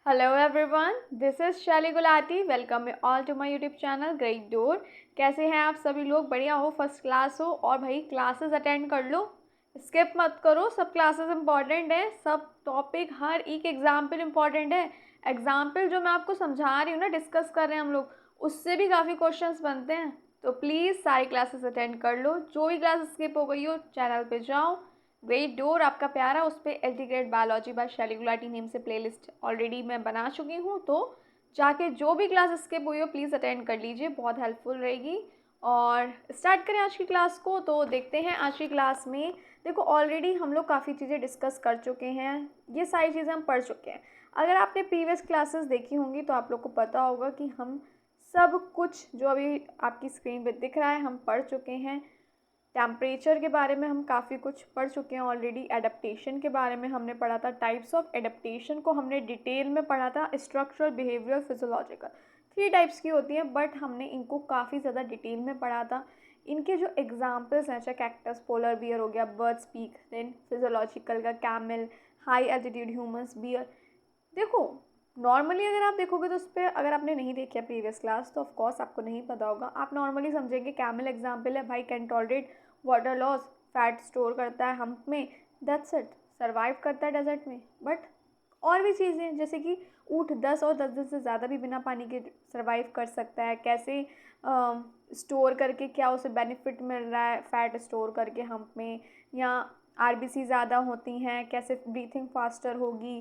Hello everyone, this is Shaili Gulati. Welcome you all to my YouTube channel great door. कैसे हैं आप सभी लोग? बढ़िया हो, फर्स्ट क्लास हो। और भाई क्लासेस अटेंड कर लो, स्किप मत करो। सब क्लासेस इंपॉर्टेंट है, सब टॉपिक हर एक एग्जाम्पल इंपॉर्टेंट है। एग्जाम्पल जो मैं आपको समझा रही हूँ ना, डिस्कस कर रहे हैं हम लोग, उससे भी काफ़ी क्वेश्चंस बनते हैं। तो प्लीज़ सारी क्लासेस अटेंड कर लो। जो भी क्लास स्किप हो गई हो, चैनल पे जाओ, ग्रेट डोर आपका प्यारा, उस पर एल्टीग्रेट बायोलॉजी बाय शैली गुलाटी नेम से प्लेलिस्ट ऑलरेडी मैं बना चुकी हूँ। तो जाके जो भी क्लास स्किप हुई हो प्लीज़ अटेंड कर लीजिए, बहुत हेल्पफुल रहेगी। और स्टार्ट करें आज की क्लास को। तो देखते हैं आज की क्लास में। देखो, ऑलरेडी हम लोग काफ़ी चीज़ें डिस्कस कर चुके हैं, ये सारी चीज़ें हम पढ़ चुके हैं। अगर आपने प्रीवियस क्लासेस देखी होंगी तो आप लोग को पता होगा कि हम सब कुछ जो अभी आपकी स्क्रीन पे दिख रहा है हम पढ़ चुके हैं। टेम्परेचर के बारे में हम काफ़ी कुछ पढ़ चुके हैं ऑलरेडी। एडप्टेशन के बारे में हमने पढ़ा था, टाइप्स ऑफ एडप्टेशन को हमने डिटेल में पढ़ा था। स्ट्रक्चरल, बिहेवियरल, फिजियोलॉजिकल, 3 टाइप्स की होती हैं, बट हमने इनको काफ़ी ज़्यादा डिटेल में पढ़ा था। इनके जो एग्जाम्पल्स हैं, चाहे कैक्टस, पोलर बियर हो गया, बर्ड स्पीक, देन फिजियोलॉजिकल का camel, high altitude humans bear. देखो, नॉर्मली अगर आप देखोगे तो उस पर, अगर आपने नहीं देखी है प्रीवियस क्लास तो ऑफ कोर्स आपको नहीं पता होगा। आप नॉर्मली समझेंगे कैमल एग्जाम्पल है, भाई can tolerate water loss, fat store करता है हम्प में, दैट्स इट, सर्वाइव करता है डेजर्ट में। बट और भी चीज़ें जैसे कि ऊँट 10 और 10 दिन से ज़्यादा भी बिना पानी के सर्वाइव कर सकता है, कैसे स्टोर करके, क्या उसे बेनिफिट मिल रहा है फ़ैट स्टोर करके हम्प में, या आरबीसी ज़्यादा होती हैं, कैसे ब्रीथिंग फास्टर होगी,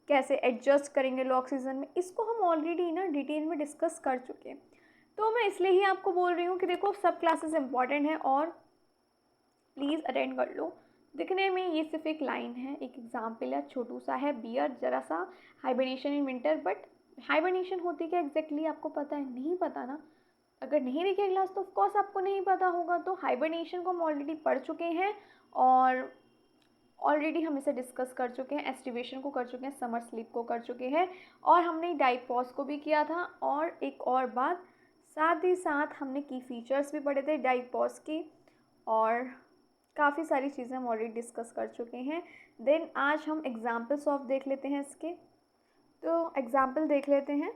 कैसे एडजस्ट करेंगे लो ऑक्सीजन में, इसको हम ऑलरेडी ना डिटेल में डिस्कस कर चुके हैं। तो मैं इसलिए ही आपको बोल रही हूँ कि देखो, सब क्लासेस इंपॉर्टेंट हैं और प्लीज़ अटेंड कर लो। दिखने में ये सिर्फ एक लाइन है, एक एग्जाम्पल है, छोटू सा है, बियर जरा सा, hibernation in winter. But hibernation होती क्या एग्जैक्टली आपको पता है? नहीं पता ना। अगर नहीं देखिए क्लास तो ऑफकोर्स आपको नहीं पता होगा। तो हाइबरनेशन को हम ऑलरेडी पढ़ चुके हैं और ऑलरेडी हम इसे डिस्कस कर चुके हैं। एस्टिवेशन को कर चुके हैं, समर स्लीप को कर चुके हैं, और हमने डाइपॉज को भी किया था। और एक और बात, साथ ही साथ हमने की फीचर्स भी पढ़े थे डाइपॉज के, और काफ़ी सारी चीज़ें हम ऑलरेडी डिस्कस कर चुके हैं। देन आज हम एग्जाम्पल्स ऑफ देख लेते हैं इसके। तो एग्जाम्पल देख लेते हैं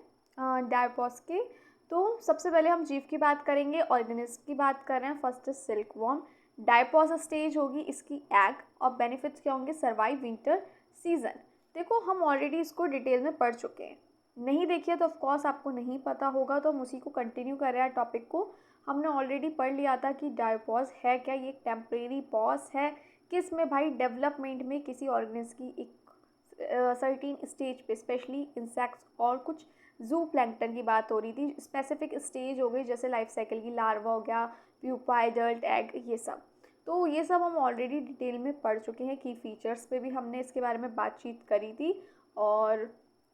डायपॉस के। तो सबसे पहले हम जीव की बात करेंगे, ऑर्गेनिज्म की बात कर रहे हैं। First is silk worm. Diapause stage होगी इसकी एग, और बेनिफिट्स क्या होंगे? Survive winter season. देखो, हम ऑलरेडी इसको डिटेल में पढ़ चुके हैं। नहीं देखिए तो ऑफकोर्स आपको नहीं पता होगा, तो हम उसी को कंटिन्यू कर रहे हैं टॉपिक को। हमने ऑलरेडी पढ़ लिया था कि डायपॉज है क्या, ये एक टेम्परेरी पॉज है। किस में भाई? डेवलपमेंट में किसी ऑर्गेनिज्म की एक सर्टीन स्टेज पे, स्पेशली इंसेक्ट्स और कुछ जू प्लैंकटन की बात हो रही थी। स्पेसिफिक स्टेज हो गई, जैसे लाइफ साइकिल की, लार्वा हो गया, प्यूपा, एडल्ट, एग, ये सब। तो ये सब हम ऑलरेडी डिटेल में पढ़ चुके हैं। की फीचर्स पे भी हमने इसके बारे में बातचीत करी थी। और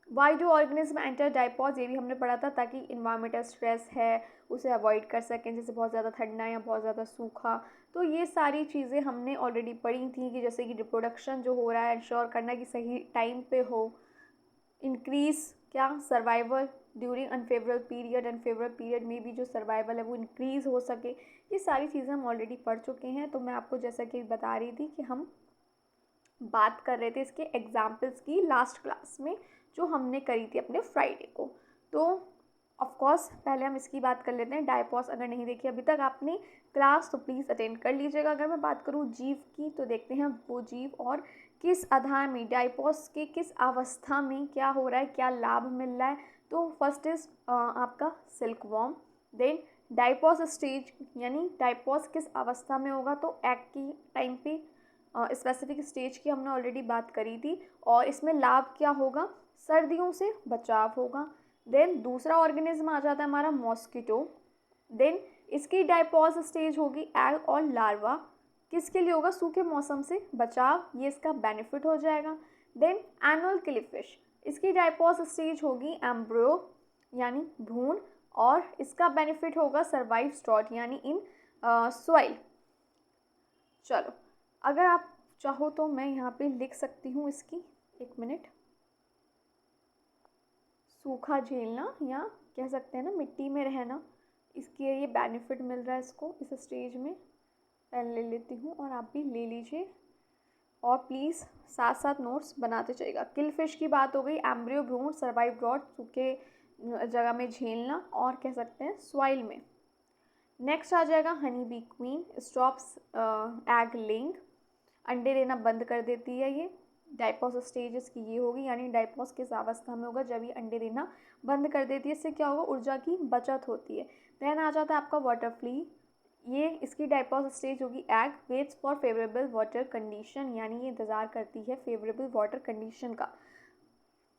why do organism enter diapause, ये भी हमने पढ़ा था, ताकि इन्वायरमेंटल स्ट्रेस है उसे अवॉइड कर सकें, जैसे बहुत ज़्यादा ठंडा या बहुत ज़्यादा सूखा। तो ये सारी चीज़ें हमने ऑलरेडी पढ़ी थी, कि जैसे कि रिप्रोडक्शन जो हो रहा है इंश्योर करना कि सही टाइम पे हो, इंक्रीज़ क्या, survival during unfavourable period, unfavourable period में भी जो सर्वाइवल है वो इंक्रीज़ हो सके। ये सारी चीज़ें हम ऑलरेडी पढ़ चुके हैं। तो मैं आपको जैसा कि बता रही थी कि हम बात कर रहे थे इसके एग्जाम्पल्स की लास्ट क्लास में, जो हमने करी थी अपने फ्राइडे को। तो ऑफ कोर्स पहले हम इसकी बात कर लेते हैं। डायपॉस अगर नहीं देखी अभी तक आपने क्लास तो प्लीज़ अटेंड कर लीजिएगा। अगर मैं बात करूँ जीव की, तो देखते हैं वो जीव और किस आधार में, डायपॉस के किस अवस्था में क्या हो रहा है, क्या लाभ मिल रहा है। तो फर्स्ट इज आपका सिल्क वॉर्म। देन डायपॉस स्टेज, यानी डायपॉस किस अवस्था में होगा, तो एग की टाइम पे स्पेसिफिक स्टेज की हमने ऑलरेडी बात करी थी। और इसमें लाभ क्या होगा? सर्दियों से बचाव होगा। देन दूसरा ऑर्गेनिज्म आ जाता है हमारा मॉस्किटो। देन इसकी डायपॉज स्टेज होगी एग और लार्वा। किसके लिए होगा? सूखे मौसम से बचाव, ये इसका बेनिफिट हो जाएगा। देन एनुअल किलीफिश, इसकी डायपॉज स्टेज होगी एम्ब्रियो, यानी भ्रूण, और इसका बेनिफिट होगा सर्वाइव स्ट्रॉट, यानी इन सॉइल। चलो, अगर आप चाहो तो मैं यहाँ पे लिख सकती हूँ इसकी, एक मिनट। सूखा झेलना, या कह सकते हैं ना मिट्टी में रहना, इसके ये बेनिफिट मिल रहा है इसको इस स्टेज में। पहले ले लेती हूँ और आप भी ले लीजिए। और प्लीज़ साथ साथ नोट्स बनाते जाइएगा। किल फिश की बात हो गई, एम्ब्रियो भ्रूण, सर्वाइव रॉड, सूखे जगह में झेलना, और कह सकते हैं सॉइल में। नेक्स्ट आ जाएगा honey bee queen, stops egg laying, अंडे देना बंद कर देती है ये। डाइपोस स्टेज इसकी ये होगी, यानी डाइपोस किस अवस्था में होगा, जब ये अंडे देना बंद कर देती है। इससे क्या होगा, ऊर्जा की बचत होती है। देन आ जाता है आपका वाटर फ्ली, ये इसकी डाइपोस स्टेज होगी। Egg waits for favourable water condition, यानी ये इंतज़ार करती है फेवरेबल वाटर कंडीशन का।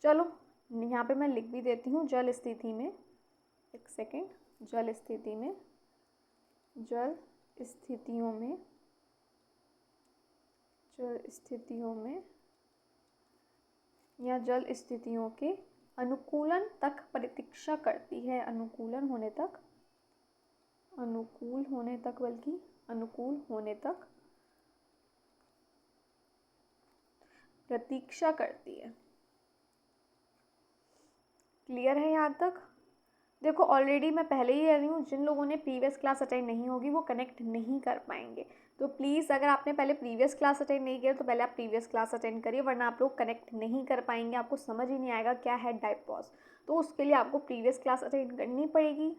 चलो यहाँ पे मैं लिख भी देती हूँ, जल स्थिति में, एक सेकेंड, जल स्थिति में, जल स्थितियों में, जल स्थितियों में या जल स्थितियों के अनुकूलन तक प्रतीक्षा करती है। अनुकूलन होने तक, अनुकूल होने तक, बल्कि अनुकूल होने तक प्रतीक्षा करती है। क्लियर है यहाँ तक? देखो ऑलरेडी मैं पहले ही कह रही हूँ, जिन लोगों ने प्रीवियस क्लास अटेंड नहीं होगी वो कनेक्ट नहीं कर पाएंगे। तो प्लीज़ अगर आपने पहले प्रीवियस क्लास अटेंड नहीं किया तो पहले आप प्रीवियस क्लास अटेंड करिए, वरना आप लोग कनेक्ट नहीं कर पाएंगे, आपको समझ ही नहीं आएगा क्या है डाइपोस। तो उसके लिए आपको प्रीवियस क्लास अटेंड करनी पड़ेगी।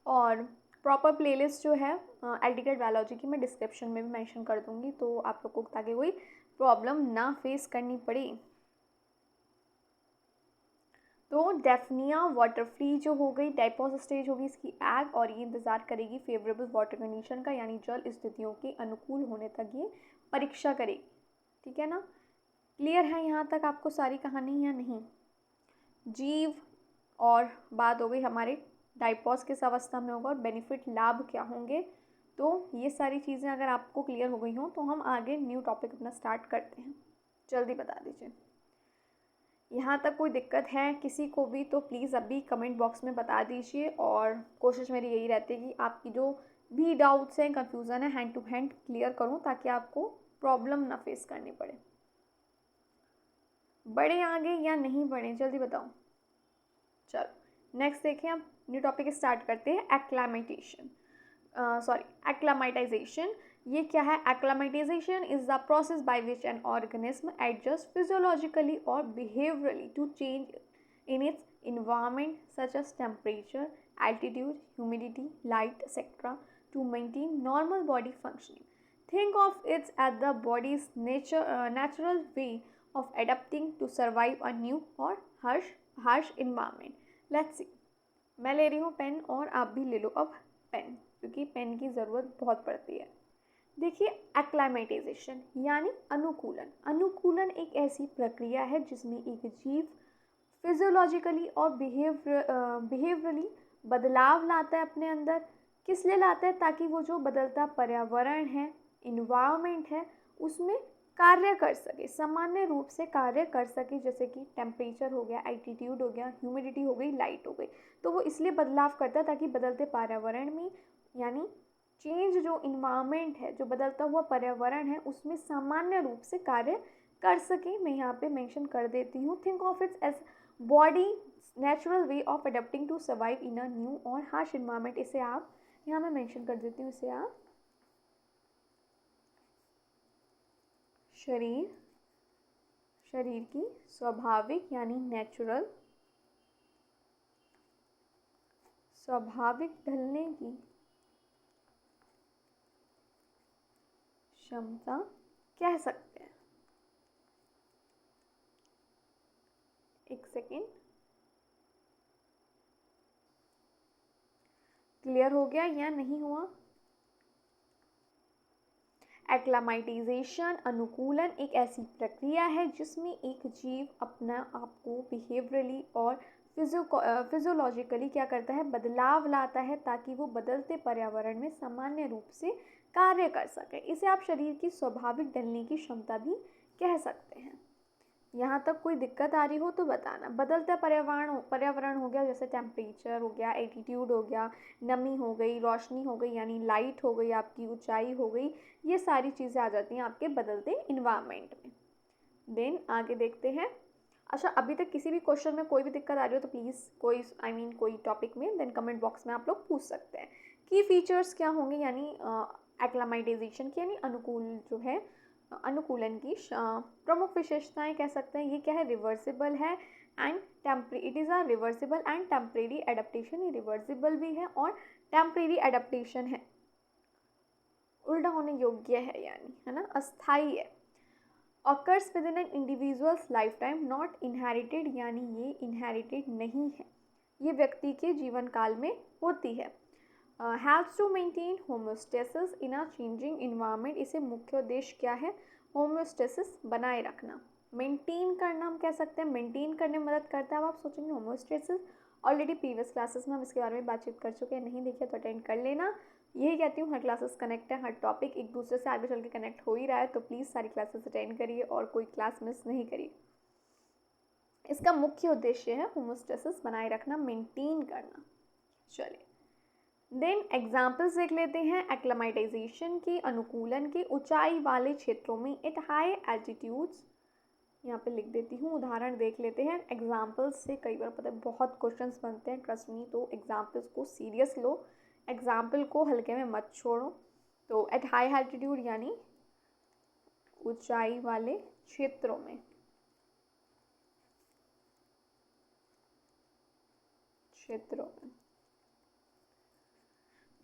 और प्रॉपर प्लेलिस्ट जो है एल्डिकेट बायोलॉजी की मैं डिस्क्रिप्शन में भी मेंशन कर दूँगी, तो आप लोग को ताकि कोई प्रॉब्लम ना फेस करनी पड़े। तो डेफनिया वाटर फ्ली जो हो गई, डाइपोस स्टेज होगी इसकी एग, और ये इंतज़ार करेगी फेवरेबल वाटर कंडीशन का, यानी जल स्थितियों के अनुकूल होने तक ये परीक्षा करेगी। ठीक है ना? क्लियर है यहाँ तक आपको सारी कहानी या नहीं? जीव और बात हो गई हमारे डाइपोस किस अवस्था में होगा और बेनिफिट लाभ क्या होंगे। तो ये सारी चीज़ें अगर आपको क्लियर हो गई हों तो हम आगे न्यू टॉपिक अपना स्टार्ट करते हैं। जल्दी बता दीजिए यहाँ तक कोई दिक्कत है किसी को भी, तो प्लीज़ अभी कमेंट बॉक्स में बता दीजिए। और कोशिश मेरी यही रहती है कि आपकी जो भी डाउट्स हैं, कन्फ्यूज़न है, हैंड टू हैंड क्लियर करूँ ताकि आपको प्रॉब्लम ना फेस करनी पड़े। बढ़े आगे या नहीं बढ़े, जल्दी बताओ। चलो नेक्स्ट देखें, अब न्यू टॉपिक स्टार्ट करते हैं। एक्लामेटेशन, एक्लामाइटाइजेशन। ये क्या है? Acclimatisation is the process by which an organism adjust physiologically और behaviourally to change in its environment such as temperature, altitude, humidity, light, etc. to maintain normal body functioning. Think of it as the body's natural way of adapting to survive a new or harsh environment. Let's see. मैं ले रही हूँ pen और आप भी ले लो अब pen, क्योंकि पेन की ज़रूरत बहुत पड़ती है। देखिए एक्लाइमेटाइजेशन यानी अनुकूलन। अनुकूलन एक ऐसी प्रक्रिया है जिसमें एक जीव फिजियोलॉजिकली और बिहेवियरली बदलाव लाता है अपने अंदर। किस लिए लाता है? ताकि वो जो बदलता पर्यावरण है, इन्वायरमेंट है, उसमें कार्य कर सके, सामान्य रूप से कार्य कर सके। जैसे कि टेम्परेचर हो गया, एल्टीट्यूड हो गया, ह्यूमिडिटी हो गई, लाइट हो गई। तो वो इसलिए बदलाव करता है ताकि बदलते पर्यावरण में, यानी चेंज जो इन्वायरमेंट है, जो बदलता हुआ पर्यावरण है, उसमें सामान्य रूप से कार्य कर सके। मैं यहाँ पे मेंशन कर देती हूँ। Think of it's as body natural way of adapting to survive in a new or harsh environment. इसे आप यहाँ मैं मेंशन कर देती हूँ, इसे आप शरीर की स्वाभाविक यानी नेचुरल, स्वाभाविक ढलने की क्षमता कह सकते हैं। एक सेकेंड, क्लियर हो गया या नहीं हुआ? एक्लामाइटाइजेशन, अनुकूलन, एक ऐसी प्रक्रिया है जिसमें एक जीव अपना आप को बिहेवियरली और फिजियोलॉजिकली क्या करता है? बदलाव लाता है ताकि वो बदलते पर्यावरण में सामान्य रूप से कार्य कर सके। इसे आप शरीर की स्वाभाविक ढलने की क्षमता भी कह सकते हैं। यहाँ तक कोई दिक्कत आ रही हो तो बताना। बदलता पर्यावरण हो गया, जैसे टेम्परेचर हो गया, एल्टीट्यूड हो गया, नमी हो गई, रोशनी हो गई यानी लाइट हो गई, आपकी ऊंचाई हो गई, ये सारी चीज़ें आ जाती हैं आपके बदलते इन्वायरमेंट में। देन आगे देखते हैं। अच्छा, अभी तक किसी भी क्वेश्चन में कोई भी दिक्कत आ रही हो तो प्लीज़ कोई टॉपिक में देन कमेंट बॉक्स में आप लोग पूछ सकते हैं। की फीचर्स क्या होंगे यानी एक्लामाइटाइजेशन की, यानी अनुकूल जो है अनुकूलन की प्रमुख विशेषताएं कह सकते हैं। ये क्या है, रिवर्सिबल है and temporary, it is a reversible and temporary adaptation. ये रिवर्सिबल भी है और टेम्परेरी एडेप्टेशन है, उल्टा होने योग्य है यानी, है ना, अस्थाई है। occurs within an individual's lifetime not inherited, यानी ये इनहेरिटेड नहीं है, ये व्यक्ति के जीवन काल में होती है। helps to maintain homeostasis in a changing environment, इसे मुख्य उद्देश्य क्या है, होम्योस्टेसिस बनाए रखना, मेंटेन करना हम कह सकते हैं, मेंटेन करने में मदद करता है। अब आप सोचेंगे होम्योस्टेसिस, ऑलरेडी प्रीवियस क्लासेस में हम इसके बारे में बातचीत कर चुके हैं, नहीं देखिए तो अटेंड कर लेना। यही कहती हूँ, हर क्लासेस कनेक्ट है, हर टॉपिक एक दूसरे से आगे चल के कनेक्ट हो ही रहा है, तो प्लीज़ सारी क्लासेस अटेंड करिए और कोई क्लास मिस नहीं करिए। इसका मुख्य उद्देश्य है होमोस्टेसिस बनाए रखना, मेंटेन करना। चलिए देन एग्जाम्पल्स देख लेते हैं एक्लेमेटाइजेशन की, अनुकूलन के ऊंचाई वाले क्षेत्रों में एट हाई एल्टीट्यूड्स। यहाँ पे लिख देती हूँ, उदाहरण देख लेते हैं एग्जाम्पल्स से। कई बार पता है बहुत क्वेश्चंस बनते हैं, ट्रस्ट मी, तो एग्जाम्पल्स को सीरियस लो, एग्जाम्पल को हल्के में मत छोड़ो। तो एट हाई एल्टीट्यूड यानी ऊंचाई वाले क्षेत्रों में,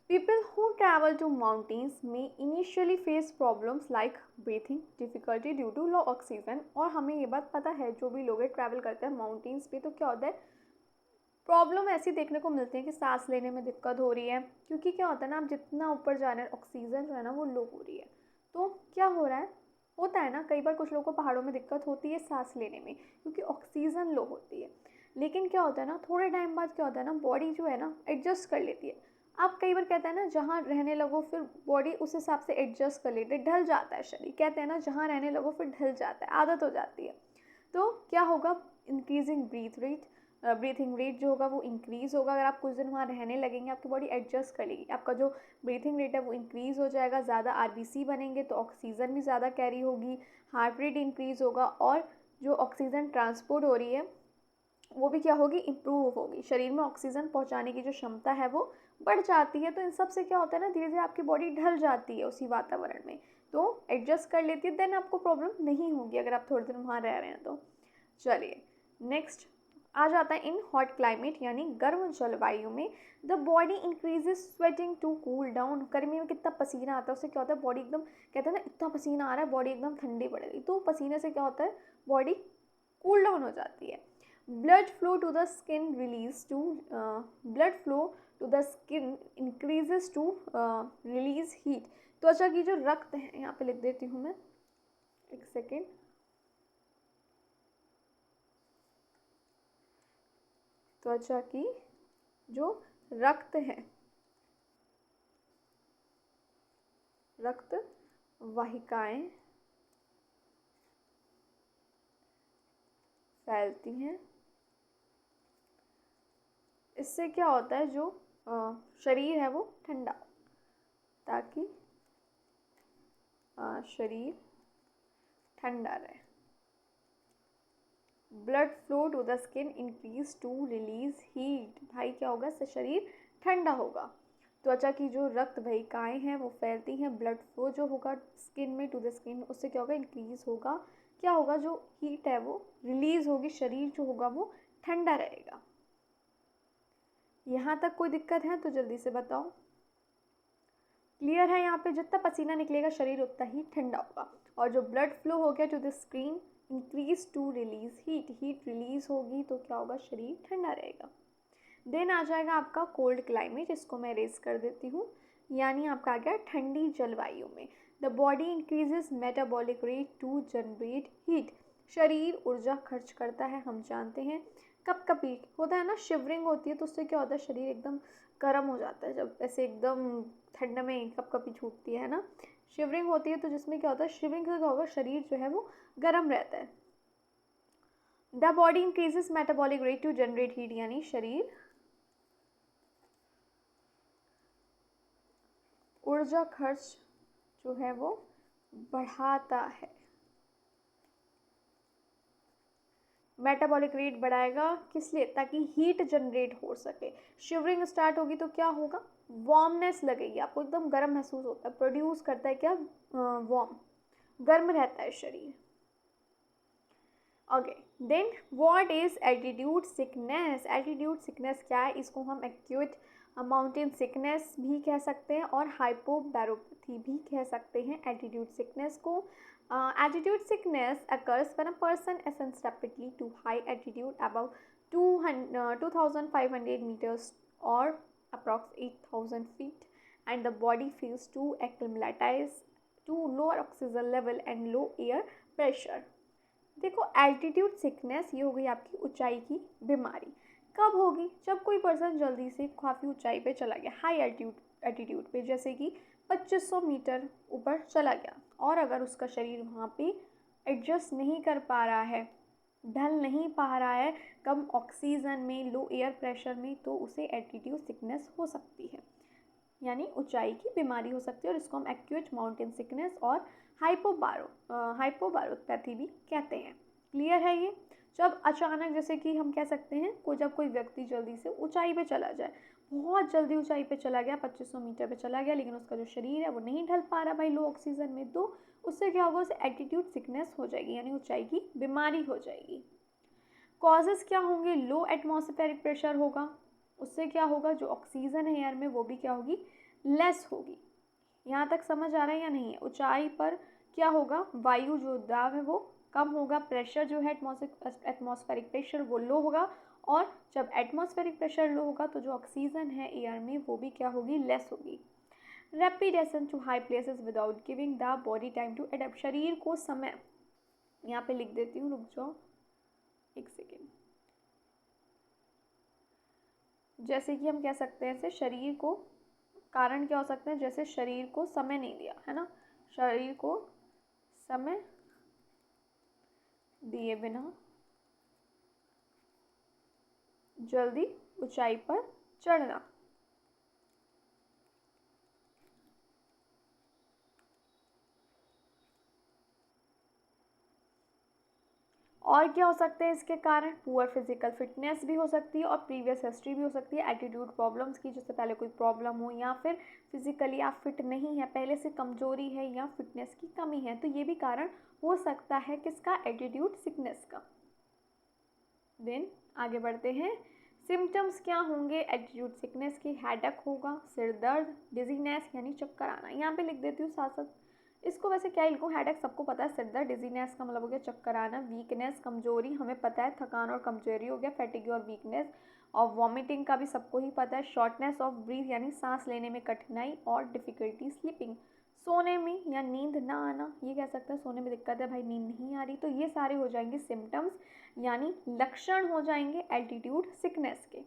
People who travel to mountains may initially face problems like breathing difficulty due to low oxygen। और हमें ये बात पता है, जो भी लोग ट्रैवल करते हैं माउंटेन्स पे, तो क्या होता है, प्रॉब्लम ऐसी देखने को मिलती है कि सांस लेने में दिक्कत हो रही है, क्योंकि क्या होता है ना, आप जितना ऊपर जा रहे हैं ऑक्सीजन जो है ना वो लो हो रही है। तो क्या हो रहा है, होता है ना, कई बार कुछ लोगों को पहाड़ों में दिक्कत होती है सांस लेने में, क्योंकि ऑक्सीजन लो होती है। लेकिन क्या होता है ना, थोड़े टाइम बाद क्या होता है ना, बॉडी जो है ना एडजस्ट कर लेती है। आप कई बार कहते हैं ना, जहाँ रहने लगो फिर बॉडी उस हिसाब से एडजस्ट कर लेती है, ढल जाता है शरीर, कहते हैं ना जहाँ रहने लगो फिर ढल जाता है, आदत हो जाती है। तो क्या होगा, इंक्रीजिंग ब्रीथिंग रेट जो होगा वो इंक्रीज़ होगा। अगर आप कुछ दिन वहाँ रहने लगेंगे, आपकी बॉडी एडजस्ट कर लेगी, आपका जो ब्रीथिंग रेट है वो इंक्रीज़ हो जाएगा, ज़्यादा आरबीसी बनेंगे तो ऑक्सीजन भी ज़्यादा कैरी होगी, हार्ट रेट इंक्रीज़ होगा, और जो ऑक्सीजन ट्रांसपोर्ट हो रही है वो भी क्या होगी, इम्प्रूव होगी। शरीर में ऑक्सीजन पहुंचाने की जो क्षमता है वो बढ़ जाती है। तो इन सब से क्या होता है ना, धीरे धीरे आपकी बॉडी ढल जाती है उसी वातावरण में, तो एडजस्ट कर लेती है, देन आपको प्रॉब्लम नहीं होगी अगर आप थोड़े दिन वहाँ रह रहे हैं तो। चलिए नेक्स्ट आ जाता है, इन हॉट क्लाइमेट यानी गर्म जलवायु में the body increases sweating to cool down. गर्मी में कितना पसीना आता है, उससे क्या होता है, बॉडी एकदम, कहते हैं ना इतना पसीना आ रहा है, बॉडी एकदम ठंडी पड़ गई, तो पसीने से क्या होता है, बॉडी कूल डाउन हो जाती है। blood flow to the skin increases to release heat। त्वचा की जो रक्त है, यहाँ पे लिख देती हूँ मैं, एक सेकेंड, त्वचा की जो रक्त है, रक्त वाहिकाएं फैलती हैं, इससे क्या होता है, जो शरीर है वो ठंडा, ताकि शरीर ठंडा रहे। Blood flow to the skin increase to release heat. भाई क्या होगा, इससे शरीर ठंडा होगा। त्वचा की जो रक्त वाहिकाएं हैं वो फैलती हैं, ब्लड फ्लो जो होगा स्किन में टू द स्किन, उससे क्या होगा, इंक्रीज होगा। क्या होगा, जो हीट है वो रिलीज होगी, शरीर जो होगा वो ठंडा रहेगा। यहाँ तक कोई दिक्कत है तो जल्दी से बताओ। क्लियर है, यहाँ पे जितना पसीना निकलेगा शरीर उतना ही ठंडा होगा। और जो ब्लड फ्लो हो गया to the screen increase to release heat release होगी, तो क्या होगा, शरीर ठंडा रहेगा। देन आ जाएगा आपका कोल्ड क्लाइमेट, इसको मैं रेस कर देती हूँ, यानी आपका आ गया ठंडी जलवायु में the body increases metabolic rate to generate heat. शरीर ऊर्जा खर्च करता है, हम जानते हैं। कपकपी होता है ना, शिवरिंग होती है, तो उससे क्या होता है, शरीर एकदम गर्म हो जाता है, जब ऐसे एकदम ठंड में कपकपी छूटती है ना, शिवरिंग होती है, तो जिसमें क्या होता है, शिवरिंग से क्या होगा, शरीर जो है वो गर्म रहता है। The body increases metabolic rate to generate heat, यानी शरीर ऊर्जा खर्च जो है वो बढ़ाता है। मेटाबॉलिक रेट बढ़ाएगा किस लिए, ताकि हीट जनरेट हो सके। शिवरिंग स्टार्ट होगी तो क्या होगा, वार्मनेस लगेगी, आपको एकदम गर्म महसूस होता है, प्रोड्यूस करता है क्या, वार्म, गर्म रहता है शरीर। Okay, then what is altitude sickness? Altitude sickness क्या है? इसको हम एक्यूट माउंटेन सिकनेस भी कह सकते हैं और हाइपोबैरोपैथी भी कह सकते हैं एल्टीट्यूड सिकनेस को। Altitude sickness occurs when a person ascends rapidly to high altitude about 2500 meters or approx 8000 feet and the body feels to acclimatize to lower oxygen level and low air pressure। देखो, altitude sickness ये हो गई आपकी ऊंचाई की बीमारी। कब होगी? जब कोई पर्सन जल्दी से काफ़ी ऊंचाई पे चला गया, हाई एल्टीट्यूड पे, जैसे कि 2500 मीटर ऊपर चला गया, और अगर उसका शरीर वहाँ पे एडजस्ट नहीं कर पा रहा है, ढल नहीं पा रहा है कम ऑक्सीजन में, लो एयर प्रेशर में, तो उसे एल्टीट्यूड सिकनेस हो सकती है, यानी ऊंचाई की बीमारी हो सकती है, और इसको हम एक्यूट माउंटेन सिकनेस और हाइपोबारोपैथी भी कहते हैं। क्लियर है ये? जब अचानक, जैसे कि हम कह सकते हैं जब कोई व्यक्ति जल्दी से ऊंचाई पे चला जाए, बहुत जल्दी ऊंचाई पे चला गया, 2500 मीटर पे चला गया, लेकिन उसका जो शरीर है वो नहीं ढल पा रहा भाई लो ऑक्सीजन में, तो उससे क्या होगा? उसे एल्टीट्यूड सिकनेस हो जाएगी, यानी ऊंचाई की बीमारी हो जाएगी। कॉजेज़ क्या होंगे? लो एटमॉस्फेरिक प्रेशर होगा, उससे क्या होगा? जो ऑक्सीजन है एयर में वो भी क्या होगी? लेस होगी। यहाँ तक समझ आ रहा है या नहीं है? ऊंचाई पर क्या होगा? वायु जो दाब है वो कम होगा, प्रेशर जो है एटमॉस्फेरिक प्रेशर वो लो होगा, और जब एटमॉस्फेरिक प्रेशर लो होगा तो जो ऑक्सीजन है एयर में वो भी क्या होगी? लेस होगी। Rapid ascent to high places without giving the body time to adapt. शरीर को समय, यहाँ पे लिख देती हूँ, रुक जाओ एक सेकेंड। जैसे कि हम कह सकते हैं इसे, शरीर को, कारण क्या हो सकते हैं? जैसे शरीर को समय नहीं दिया है ना, शरीर को समय दिए बिना जल्दी ऊंचाई पर चढ़ना। और क्या हो सकते हैं इसके कारण? पुअर फिजिकल फिटनेस भी हो सकती है, और प्रीवियस हिस्ट्री भी हो सकती है एल्टीट्यूड प्रॉब्लम्स की, जिससे पहले कोई प्रॉब्लम हो, या फिर फिजिकली आप फिट नहीं है, पहले से कमजोरी है, या फिटनेस की कमी है, तो ये भी कारण हो सकता है किसका? एल्टीट्यूड सिकनेस का। देन आगे बढ़ते हैं। सिम्टम्स क्या होंगे एल्टीट्यूड सिकनेस के? हेडेक होगा, सिर दर्द, डिजीनेस यानी चक्कर आना। यहाँ पे लिख देती हूँ साथ साथ, इसको वैसे क्या लिखूँ? हेडेक सबको पता है, सिर दर्द, डिजीनेस का मतलब हो गया चक्कर आना, वीकनेस कमजोरी हमें पता है, थकान और कमजोरी हो गया, फैटिग और वीकनेस, और वॉमिटिंग का भी सबको ही पता है, शॉर्टनेस ऑफ ब्रीथ यानी सांस लेने में कठिनाई, और डिफ़िकल्टी स्लीपिंग, सोने में या नींद ना आना, ये कह सकते हैं सोने में दिक्कत है भाई, नींद नहीं आ रही, तो ये सारे हो जाएंगे सिम्टम्स, यानी लक्षण हो जाएंगे एल्टीट्यूड सिकनेस के।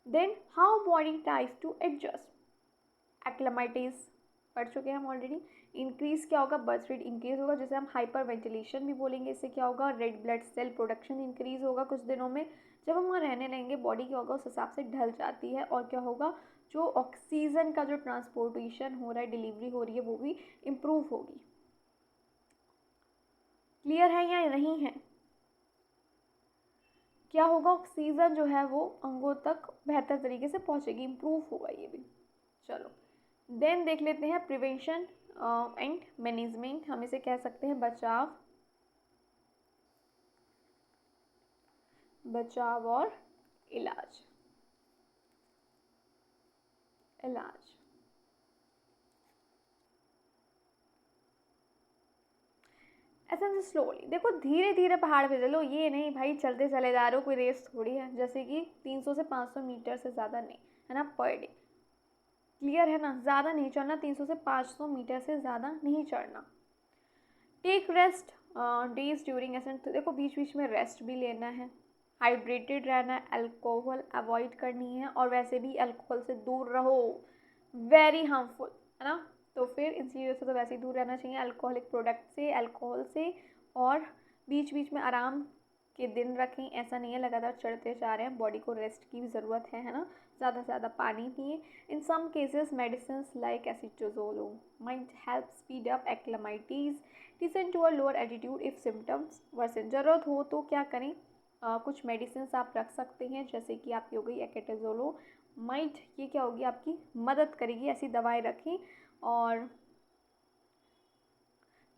Then how body tries to adjust. Acclimatize पढ़ चुके हैं हम ऑलरेडी। इंक्रीज क्या होगा? बर्थ रेट इंक्रीज होगा, जैसे हम हाइपर वेंटिलेशन भी बोलेंगे। इससे क्या होगा? Red blood cell production increase होगा कुछ दिनों में। जब हम वहाँ रहने लगेंगे बॉडी क्या होगा? उस हिसाब से ढल जाती है, और क्या होगा? जो ऑक्सीजन का जो ट्रांसपोर्टेशन हो रहा है, डिलीवरी हो रही है, वो भी इम्प्रूव होगी। क्लियर है या नहीं है? क्या होगा? ऑक्सीजन जो है वो अंगों तक बेहतर तरीके से पहुंचेगी, इम्प्रूव होगा ये भी। चलो देन देख लेते हैं प्रिवेंशन एंड मैनेजमेंट। हम इसे कह सकते हैं बचाव और इलाज। ऐसे से स्लोली देखो, धीरे धीरे पहाड़ पे चलो, ये नहीं भाई चलते चले जा रहे हो, कोई रेस थोड़ी है, जैसे कि 300 से 500 मीटर से ज़्यादा नहीं, है ना, पर डे। क्लियर है ना? ज़्यादा नहीं चढ़ना, 300 से 500 मीटर से ज़्यादा नहीं चढ़ना। Take rest days during ascent, तो देखो बीच बीच में रेस्ट भी लेना है, हाइड्रेटेड रहना है, अल्कोहल अवॉइड करनी है, और वैसे भी अल्कोहल से दूर रहो, वेरी हार्मफुल है ना, तो फिर इन चीज़ों से तो वैसे ही दूर रहना चाहिए, अल्कोहलिक प्रोडक्ट से, अल्कोहल से। और बीच बीच में आराम के दिन रखें, ऐसा नहीं है लगातार चढ़ते जा रहे हैं, बॉडी को रेस्ट की भी ज़रूरत है ना, ज़्यादा से ज़्यादा पानी पिए। In some cases medicine like acetazolamide might help speed up acclimatise descend to a lower altitude if symptoms worsen. ज़रूरत हो तो क्या करें? कुछ मेडिसिन आप रख सकते हैं, जैसे कि आपकी हो गई एक्लेमेटाइजोलो माइट, ये क्या होगी? आपकी मदद करेगी, ऐसी दवाएं रखें। और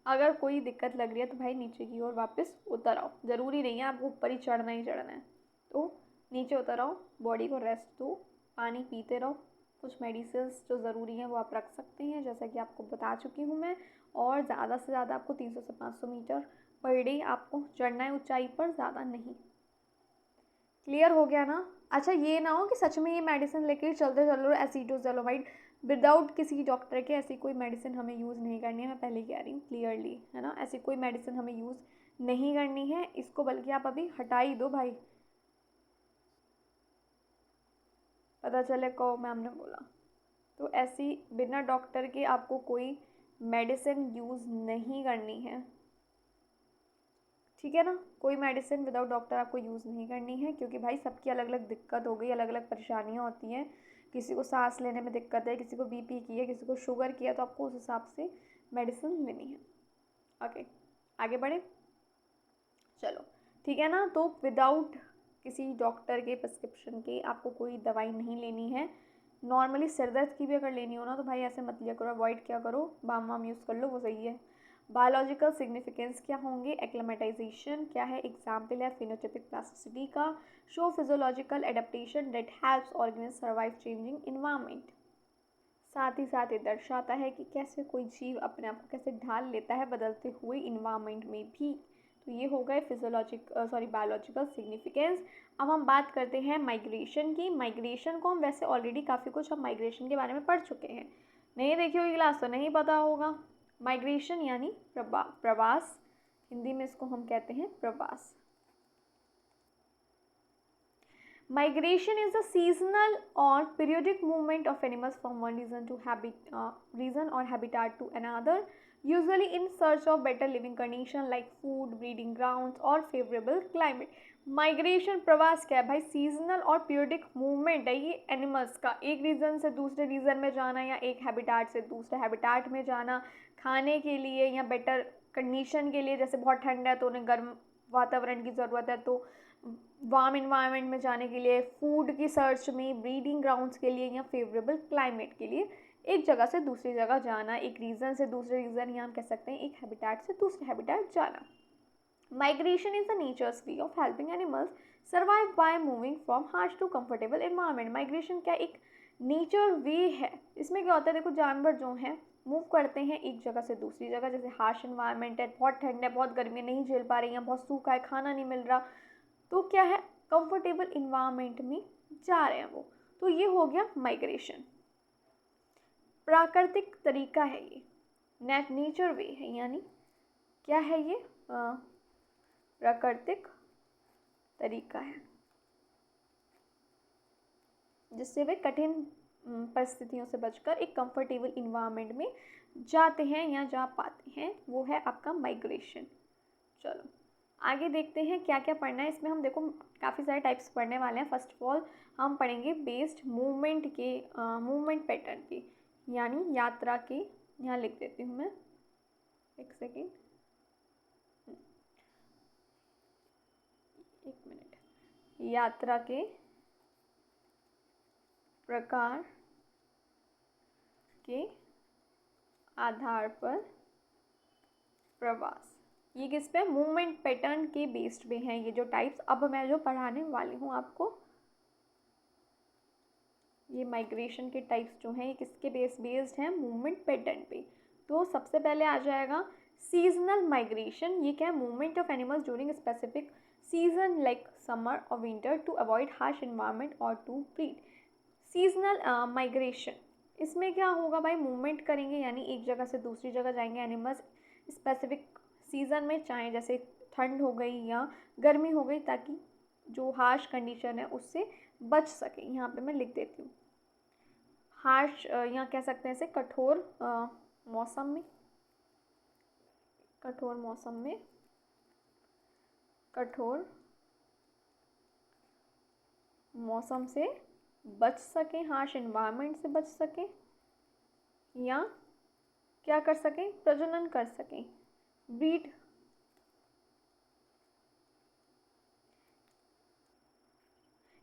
अगर कोई दिक्कत लग रही है तो भाई नीचे की ओर वापस उतर आओ, ज़रूरी नहीं है आपको ऊपर ही चढ़ना है। तो नीचे उतर आओ, बॉडी को रेस्ट दो, पानी पीते रहो। कुछ मेडिसिन्स जो ज़रूरी हैं वो आप रख सकते हैं, जैसा कि आपको बता चुकी हूँ मैं। और ज़्यादा से ज़्यादा आपको 300 से 500 मीटर पर डे आपको चढ़ना है ऊंचाई पर, ज़्यादा नहीं। क्लियर हो गया ना? अच्छा, ये ना हो कि सच में ये मेडिसिन लेके चलते चल रहे हो एसीटोज़ोलोमाइड, विदाउट किसी डॉक्टर के ऐसी कोई मेडिसिन हमें यूज़ नहीं करनी है। मैं पहले कह रही हूँ क्लियरली, है ना, ऐसी कोई मेडिसिन हमें यूज़ नहीं करनी है इसको, बल्कि आप अभी हटा ही दो भाई। पता चले को मैम ने बोला। तो ऐसी बिना डॉक्टर के आपको कोई मेडिसिन यूज़ नहीं करनी है, ठीक है ना? कोई मेडिसिन विदाउट डॉक्टर आपको यूज़ नहीं करनी है, क्योंकि भाई सबकी अलग अलग दिक्कत हो गई, अलग अलग परेशानियाँ होती हैं। किसी को सांस लेने में दिक्कत है, किसी को बीपी की है, किसी को शुगर की है, तो आपको उस हिसाब से मेडिसिन लेनी है। ओके, आगे बढ़े, चलो ठीक है ना। तो विदाउट किसी डॉक्टर के प्रिस्क्रिप्शन के आपको कोई दवाई नहीं लेनी है। नॉर्मली सिर दर्द की भी अगर लेनी हो ना तो भाई ऐसे मत लिया करो, अवॉइड क्या करो, बाम वाम यूज़ कर लो, वो सही है। बायोलॉजिकल सिग्निफिकेंस क्या होंगे, एक्लेमेटाइजेशन क्या है, एग्जाम्पल है फिनोटाइपिक प्लास्टिसिटी का, show physiological adaptation that helps organism survive changing environment. साथ ही साथ ये दर्शाता है कि कैसे कोई जीव अपने आप को कैसे ढाल लेता है बदलते हुए इन्वायरमेंट में भी। तो ये हो गए बायोलॉजिकल सिग्निफिकेंस। अब हम बात करते हैं माइग्रेशन की। माइग्रेशन को हम वैसे ऑलरेडी काफ़ी कुछ हम माइग्रेशन के बारे में पढ़ चुके हैं, नहीं देखी होगी क्लास तो नहीं पता होगा। माइग्रेशन यानी प्रवास, हिंदी में इसको हम कहते हैं प्रवास। Migration is the seasonal or periodic movement of animals from one region or habitat to another, usually in search of better living condition like food, breeding grounds or favorable climate. Migration प्रवास क्या है भाई? Seasonal और periodic movement है ये animals का, एक reason से दूसरे रीजन में जाना या एक हैबिटाट से दूसरे हैबिटाट में जाना, खाने के लिए या बेटर कंडीशन के लिए। जैसे बहुत ठंड है तो उन्हें गर्म वातावरण की ज़रूरत है, तो वार्म इन्वायरमेंट में जाने के लिए, फूड की सर्च में, ब्रीडिंग ग्राउंड्स के लिए या फेवरेबल क्लाइमेट के लिए एक जगह से दूसरी जगह जाना, एक रीजन से दूसरे रीजन, या हम कह सकते हैं एक हैबिटाट से दूसरे हैबिटाट जाना। Migration is the nature's way of helping animals survive by moving from harsh to comfortable environment. Migration क्या एक नेचर वे है। इसमें क्या होता है, देखो जानवर जो हैं मूव करते हैं एक जगह से दूसरी जगह। जैसे हार्श इन्वायरमेंट है, बहुत ठंड है, बहुत गर्मी नहीं झेल पा रही है, बहुत सूखा है, खाना नहीं मिल रहा, तो क्या है कंफर्टेबल इन्वायरमेंट में जा रहे हैं वो। तो ये हो गया माइग्रेशन। प्राकृतिक तरीका है ये, नेचर वे है, यानी क्या है ये? प्राकृतिक तरीका है जिससे वे कठिन परिस्थितियों से बचकर एक कंफर्टेबल इन्वायरमेंट में जाते हैं या जा पाते हैं, वो है आपका माइग्रेशन। चलो आगे देखते हैं क्या क्या पढ़ना है इसमें। हम देखो काफ़ी सारे टाइप्स पढ़ने वाले हैं। फर्स्ट ऑफ ऑल हम पढ़ेंगे बेस्ड मूवमेंट के, मूवमेंट पैटर्न के, यानी यात्रा के। यहाँ लिख देती हूँ मैं, एक सेकेंड, एक मिनट। यात्रा के प्रकार के आधार पर प्रवास। ये किस पे? मूवमेंट पैटर्न के बेस्ड पे हैं ये जो टाइप्स अब मैं जो पढ़ाने वाली हूँ आपको। ये माइग्रेशन के टाइप्स जो हैं ये किसके बेस्ड हैं? मूवमेंट पैटर्न पे। तो सबसे पहले आ जाएगा सीजनल माइग्रेशन। ये क्या है? Movement of animals during specific season like summer और winter to avoid harsh environment और टू ब्रीड। सीजनल माइग्रेशन, इसमें क्या होगा भाई? मूवमेंट करेंगे यानी एक जगह से दूसरी जगह जाएंगे एनिमल्स स्पेसिफिक सीज़न में, चाहे जैसे ठंड हो गई या गर्मी हो गई, ताकि जो हार्श कंडीशन है उससे बच सके। यहाँ पे मैं लिख देती हूँ हार्श, यहाँ कह सकते हैं इसे कठोर मौसम में, कठोर मौसम में, कठोर मौसम से बच सकें, हार्श इन्वायरमेंट से बच सकें, या क्या कर सकें? प्रजनन कर सकें, ब्रीड।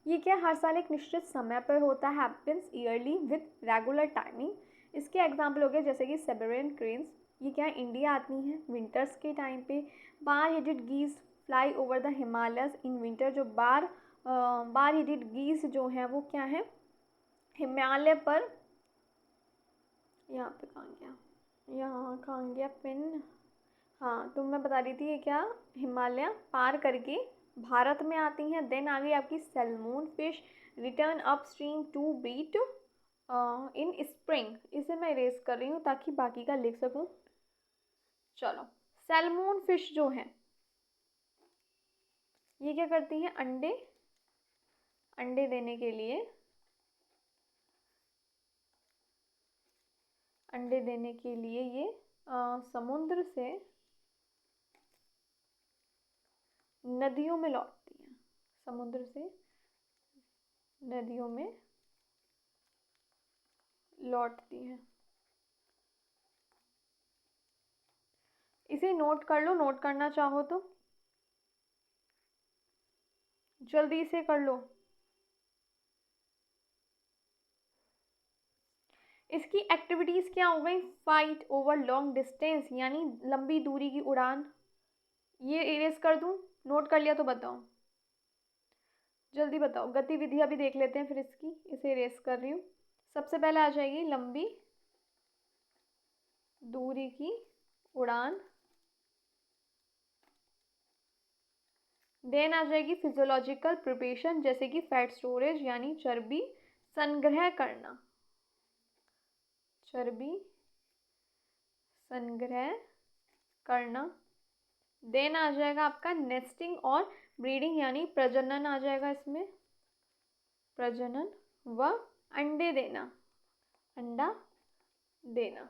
ये क्या हर साल एक निश्चित समय पर होता है, happens yearly with regular timing. इसके एग्जाम्पल हो गए जैसे कि साइबेरियन क्रेन्स, ये क्या इंडिया आती हैं विंटर्स के टाइम पे। Bar headed गीज fly over the Himalayas in winter. जो बार हेडेड गीज जो हैं वो क्या है, हिमालय पर, यहाँ पे कहाँ गया, यहाँ कहाँ गया पेन, हाँ तो मैं बता रही थी ये क्या हिमालय पार करके भारत में आती हैं। देन आ गई आपकी salmon fish return up stream to breed in spring. इसे मैं इरेज कर रही हूँ ताकि बाकी का लिख सकूँ। चलो, सैल्मोन फिश जो है ये क्या करती हैं, अंडे, अंडे देने के लिए, अंडे देने के लिए ये समुद्र से नदियों में लौटती हैं, समुद्र से नदियों में लौटती हैं। इसे नोट कर लो, नोट करना चाहो तो जल्दी से कर लो। इसकी एक्टिविटीज़ क्या हो गई, फाइट ओवर लॉन्ग डिस्टेंस यानी लंबी दूरी की उड़ान। ये इरेज कर दूं, नोट कर लिया तो बताओ, जल्दी बताओ। गतिविधियां भी देख लेते हैं फिर इसकी, इसे इरेज कर रही हूँ। सबसे पहले आ जाएगी लंबी दूरी की उड़ान। देन आ जाएगी फिजियोलॉजिकल प्रिपरेशन जैसे कि फैट स्टोरेज यानी चर्बी संग्रह करना, चर्बी संग्रह करना। देन आ जाएगा आपका नेस्टिंग और ब्रीडिंग यानी प्रजनन आ जाएगा इसमें, प्रजनन व अंडे देना, अंडा देना।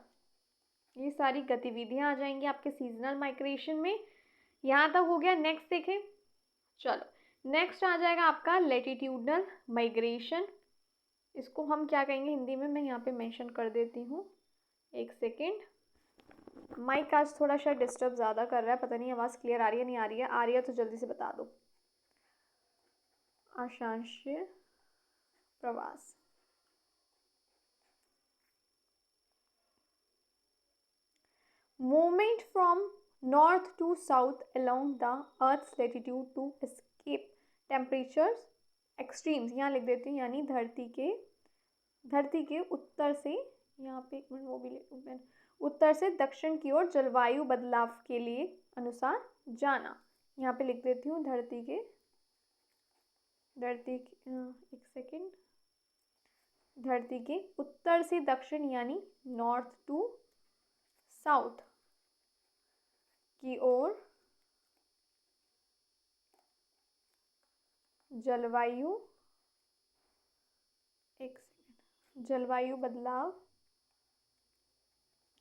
ये सारी गतिविधियां आ जाएंगी आपके सीजनल माइग्रेशन में। यहाँ तक हो गया। नेक्स्ट देखें, चलो नेक्स्ट आ जाएगा आपका लेटिट्यूडनल माइग्रेशन। इसको हम क्या कहेंगे हिंदी में, मैं यहाँ पे मेंशन कर देती हूँ, एक सेकेंड। माइक आज थोड़ा शायद डिस्टर्ब ज़्यादा कर रहा है, पता नहीं आवाज़ क्लियर आ रही है नहीं आ रही है, आ रही है तो जल्दी से बता दो। अक्षांशीय प्रवास, movement from north to south along the earth's latitude to escape temperatures extremes. यहाँ लिख देती हूँ यानी धरती के उत्तर से, यहाँ पे एक मिनट वो भी लिख, उत्तर से दक्षिण की ओर जलवायु बदलाव के लिए अनुसार जाना। यहाँ पे लिख देती हूँ एक सेकेंड, धरती के उत्तर से दक्षिण यानी नॉर्थ टू साउथ की ओर जलवायु, एक सेकेंड, जलवायु बदलाव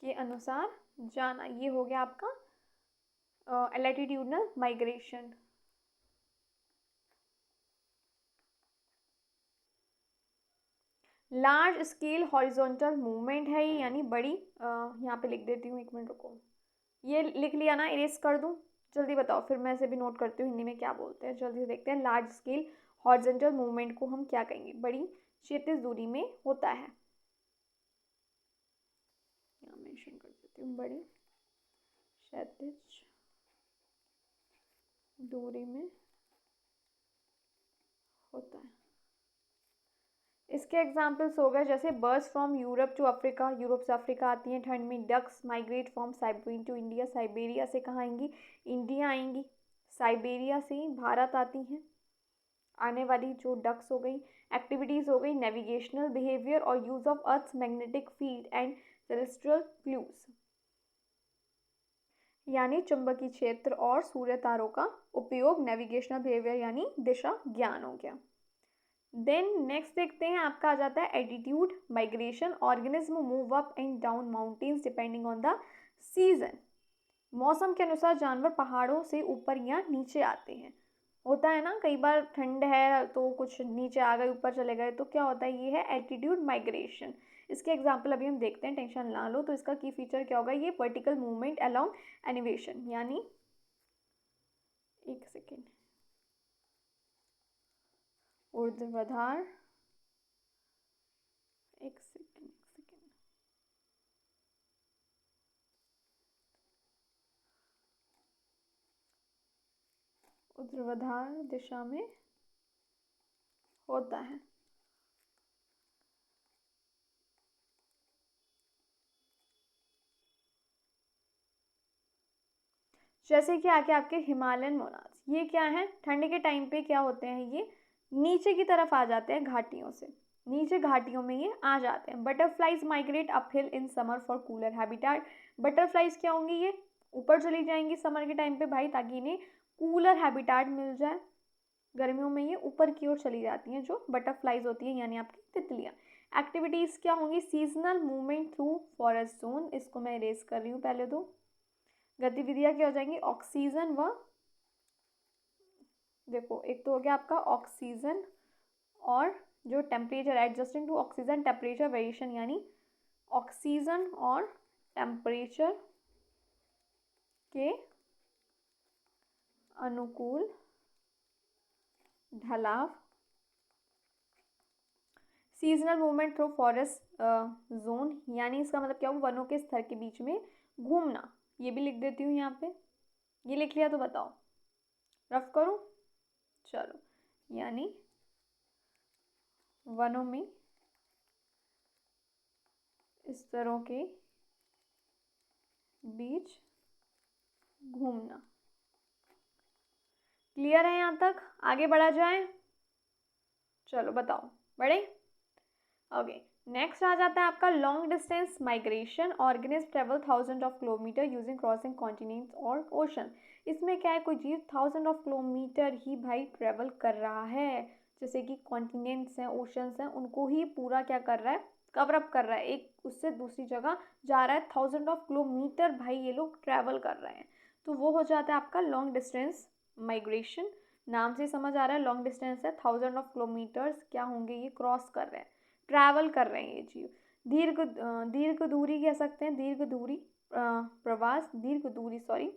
के अनुसार जाना। ये हो गया आपका latitudinal migration. Large scale horizontal movement है ये यानी बड़ी, यहाँ पे लिख देती हूँ, एक मिनट रुको, ये लिख लिया ना, इरेज कर दूँ, जल्दी बताओ फिर मैं इसे भी नोट करती हूँ हिंदी में क्या बोलते हैं। जल्दी से देखते हैं, लार्ज स्केल हॉरिजॉन्टल मूवमेंट को हम क्या कहेंगे, बड़ी क्षैतिज दूरी में होता है, यहाँ मेंशन कर देती हूँ, बड़ी क्षैतिज दूरी में होता है। इसके एग्जाम्पल्स हो गए जैसे birds from Europe to Africa, Europe से अफ्रीका आती हैं ठंड में। Ducks migrate from Siberia to India, Siberia से कहाँ आएंगी, इंडिया आएंगी। साइबेरिया से भारत आती हैं आने वाली जो डक्स हो गई। एक्टिविटीज़ हो गई नेविगेशनल बिहेवियर और use of earth's magnetic field and terrestrial clues यानी चुंबकीय क्षेत्र और सूर्य तारों का उपयोग। नेविगेशनल बिहेवियर यानी दिशा ज्ञान हो गया। देन नेक्स्ट देखते हैं, आपका आ जाता है attitude migration. Organism move up and down mountains depending on the season. मौसम के अनुसार जानवर पहाड़ों से ऊपर या नीचे आते हैं। होता है ना, कई बार ठंड है तो कुछ नीचे आ गए ऊपर चले गए, तो क्या होता है, ये है एटीट्यूड माइग्रेशन। इसके एग्जाम्पल अभी हम देखते हैं, टेंशन ना लो। तो इसका की फीचर क्या होगा, ये वर्टिकल मूवमेंट अलोंग एनिवेशन यानी, एक सेकेंड, ऊर्ध्वाधर, एक सेकेंड, ऊर्ध्वाधर दिशा में होता है। जैसे कि आके आपके हिमालयन मोनाल्स, ये क्या है, ठंड के टाइम पे क्या होते हैं, ये नीचे की तरफ आ जाते हैं घाटियों से, नीचे घाटियों में ये आ जाते हैं। Butterflies migrate uphill in summer for cooler habitat. Butterflies क्या होंगी, ये ऊपर चली जाएंगी समर के टाइम पे भाई, ताकि इन्हें कूलर हैबिटेट मिल जाए। गर्मियों में ये ऊपर की ओर चली जाती हैं, जो बटरफ्लाइज होती हैं यानी आपकी तितलियाँ। एक्टिविटीज़ क्या होंगी, seasonal movement through forest zone, इसको मैं इरेज कर रही हूँ पहले तो। गतिविधियाँ क्या हो जाएंगी, ऑक्सीजन व, देखो एक तो हो गया आपका ऑक्सीजन, और जो temperature adjusting to oxygen temperature variation, यानी ऑक्सीजन और टेम्परेचर के अनुकूल ढलाव। Seasonal movement through forest zone, यानी इसका मतलब क्या हुआ, वनों के स्तर के बीच में घूमना। ये भी लिख देती हूँ यहाँ पे, ये लिख लिया तो बताओ, रफ करूँ, चलो, यानी वनों में स्तरों के बीच घूमना। क्लियर है यहाँ तक, आगे बढ़ा जाए, चलो बताओ, बढ़े। ओके, नेक्स्ट आ जाता है आपका long distance migration. Organism travel thousand of kilometre using crossing continents और ओशन। इसमें क्या है, कोई जीव थाउजेंड ऑफ किलोमीटर ही भाई ट्रेवल कर रहा है, जैसे कि कॉन्टिनेंट्स हैं, ओशंस हैं, उनको ही पूरा क्या कर रहा है, कवर अप कर रहा है, एक उससे दूसरी जगह जा रहा है। थाउजेंड ऑफ किलोमीटर भाई ये लोग ट्रैवल कर रहे हैं, तो वो हो जाता है आपका लॉन्ग डिस्टेंस माइग्रेशन। नाम से समझ आ रहा है लॉन्ग डिस्टेंस है, थाउजेंड ऑफ किलोमीटर्स क्या होंगे, ये क्रॉस कर रहे हैं, ट्रैवल कर रहे हैं ये जीव। दीर्घ दूरी कह सकते हैं, दीर्घ दूरी प्रवास, दीर्घ दूरी सॉरी,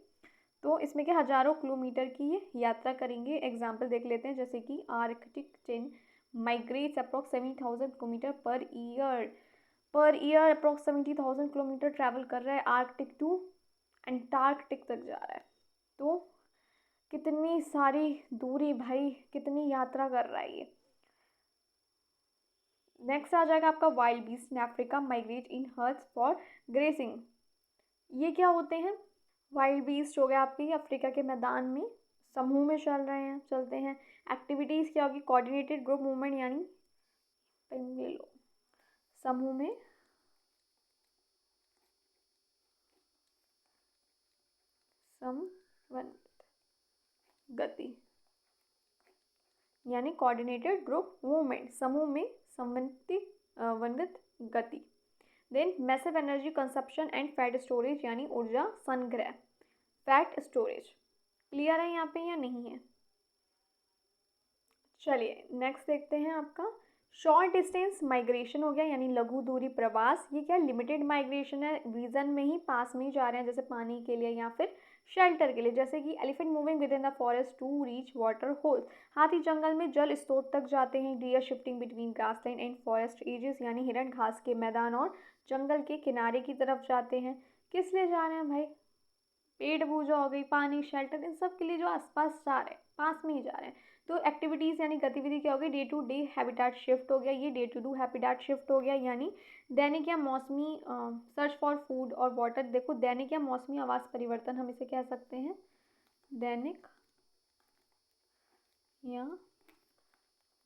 तो इसमें क्या हजारों किलोमीटर की ये यात्रा करेंगे। एग्जाम्पल देख लेते हैं, जैसे कि Arctic chain migrates approx 70,000 kilometre per year approx 70,000 kilometre travel कर रहा है, आर्कटिक टू अंटार्कटिक तक जा रहा है। तो कितनी सारी दूरी भाई, कितनी यात्रा कर रहा है ये। नेक्स्ट आ जाएगा आपका wild beast in Africa migrate in hertz for gracing. ये क्या होते हैं, वाइल्ड बीस्ट हो गया आपकी अफ्रीका के मैदान में समूह में चल रहे हैं, चलते हैं। एक्टिविटीज़ क्या होगी, कोऑर्डिनेटेड ग्रुप मूवमेंट, यानी ले लो, समूह में समन्वित गति, यानी कोऑर्डिनेटेड ग्रुप मूवमेंट, समूह में समन्वित गति। Then massive energy consumption and fat storage, यानी ऊर्जा संग्रह, फैट स्टोरेज। क्लियर है यहाँ पे या नहीं है, चलिए नेक्स्ट देखते हैं आपका शॉर्ट डिस्टेंस माइग्रेशन हो गया, यानी लघु दूरी प्रवास। ये क्या लिमिटेड माइग्रेशन है, रीजन में ही, पास में ही जा रहे हैं, जैसे पानी के लिए या फिर शेल्टर के लिए, जैसे कि elephant moving within the forest to reach water hole. हाथी जंगल में जल स्रोत तक जाते हैं। Deer shifting between grassland and forest edges, यानी हिरण घास के मैदान और जंगल के किनारे की तरफ जाते हैं। किस लिए जा रहे हैं भाई, पेट पूजा हो गई, पानी, शेल्टर, इन सब के लिए जो आसपास जा रहे हैं, पास में ही जा रहे हैं। तो एक्टिविटीज़ यानी गतिविधि क्या हो गई, day to day habitat shift हो गया, ये day to do habitat shift हो गया, यानी दैनिक या मौसमी सर्च फॉर फूड और वाटर। देखो दैनिक या मौसमी आवास परिवर्तन हम इसे कह सकते हैं, दैनिक या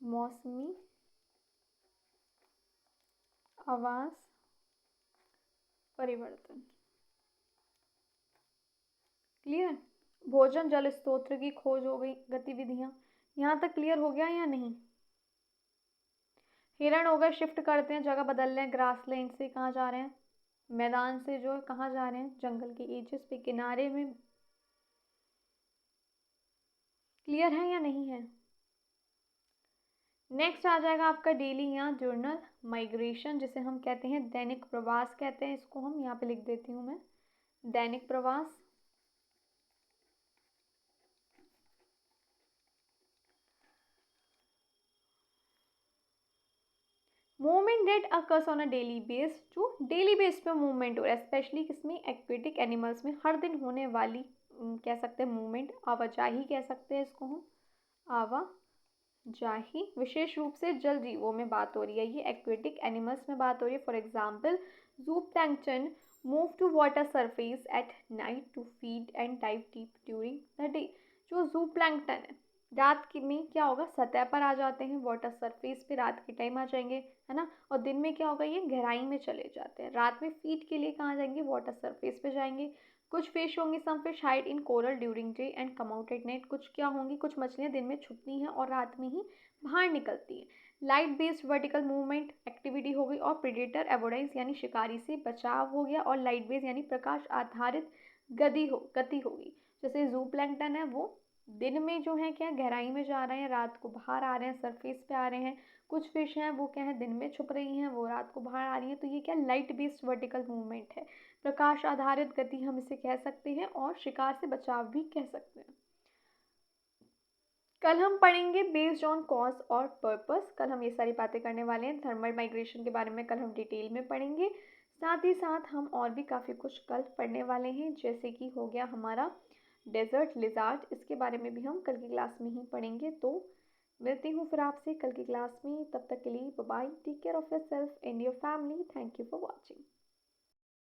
मौसमी आवास परिवर्तन। क्लियर, भोजन जल स्रोत की खोज हो गई, गतिविधियाँ, यहाँ तक क्लियर हो गया या नहीं। हिरण हो गए, शिफ्ट करते हैं, जगह बदल रहे हैं, ग्रासलैंड से कहाँ जा रहे हैं, मैदान से जो कहाँ जा रहे हैं, जंगल के एजेस पे, किनारे में। क्लियर है या नहीं है। नेक्स्ट आ जाएगा आपका डेली या जर्नल माइग्रेशन, जिसे हम कहते हैं दैनिक प्रवास कहते हैं, इसको हम यहाँ पे लिख देती हूँ मैं, दैनिक प्रवास। Movement date occurs on a daily base, जो डेली बेस पे मूवमेंट हो रहा है, स्पेशली किसमें, एक्वेटिक एनिमल्स में, हर दिन होने वाली कह सकते हैं मूवमेंट, आवाजाही कह सकते हैं इसको हम, आवाजाही। विशेष रूप से जल जीवों में बात हो रही है, ये एक्वेटिक एनिमल्स में बात हो रही है। For example zooplankton move to water surface at night to feed and dive deep during the day. जो zooplankton है रात की में क्या होगा, सतह पर आ जाते हैं, वाटर सरफेस पे रात के टाइम आ जाएंगे, है ना। और दिन में क्या होगा, ये गहराई में चले जाते हैं। रात में फीड के लिए कहाँ जाएंगे, वाटर सरफेस पे जाएंगे। कुछ फिश होंगी, some fish hide in coral during day and come out at night. कुछ क्या होंगी, कुछ मछलियाँ दिन में छुपती हैं और रात में ही बाहर निकलती हैं। Light based vertical movement activity हो गई, और प्रेडेटर एवोडेंस यानी शिकारी से बचाव हो गया, और लाइट बेस्ड यानी प्रकाश आधारित गति होगी। जैसे जूप्लैंक्टन है वो दिन में जो है क्या गहराई में जा रहे हैं, रात को बाहर आ रहे हैं, सरफेस पे आ रहे हैं। कुछ फिश हैं वो क्या है दिन में छुप रही हैं, वो रात को बाहर आ रही हैं। तो ये क्या लाइट बेस्ड वर्टिकल मूवमेंट है, प्रकाश आधारित गति हम इसे कह सकते हैं, और शिकार से बचाव भी कह सकते हैं। कल हम पढ़ेंगे बेस्ड ऑन कॉज और पर्पस। कल हम ये सारी बातें करने वाले हैं। थर्मल माइग्रेशन के बारे में कल हम डिटेल में पढ़ेंगे। साथ ही साथ हम और भी काफ़ी कुछ कल पढ़ने वाले हैं, जैसे कि हो गया हमारा डेजर्ट लिजार्ड, इसके बारे में भी हम कल की क्लास में ही पढ़ेंगे। तो मिलती हूँ फिर आपसे कल की क्लास में। तब तक के लिए bye bye, take care of yourself and your family. Thank you for watching.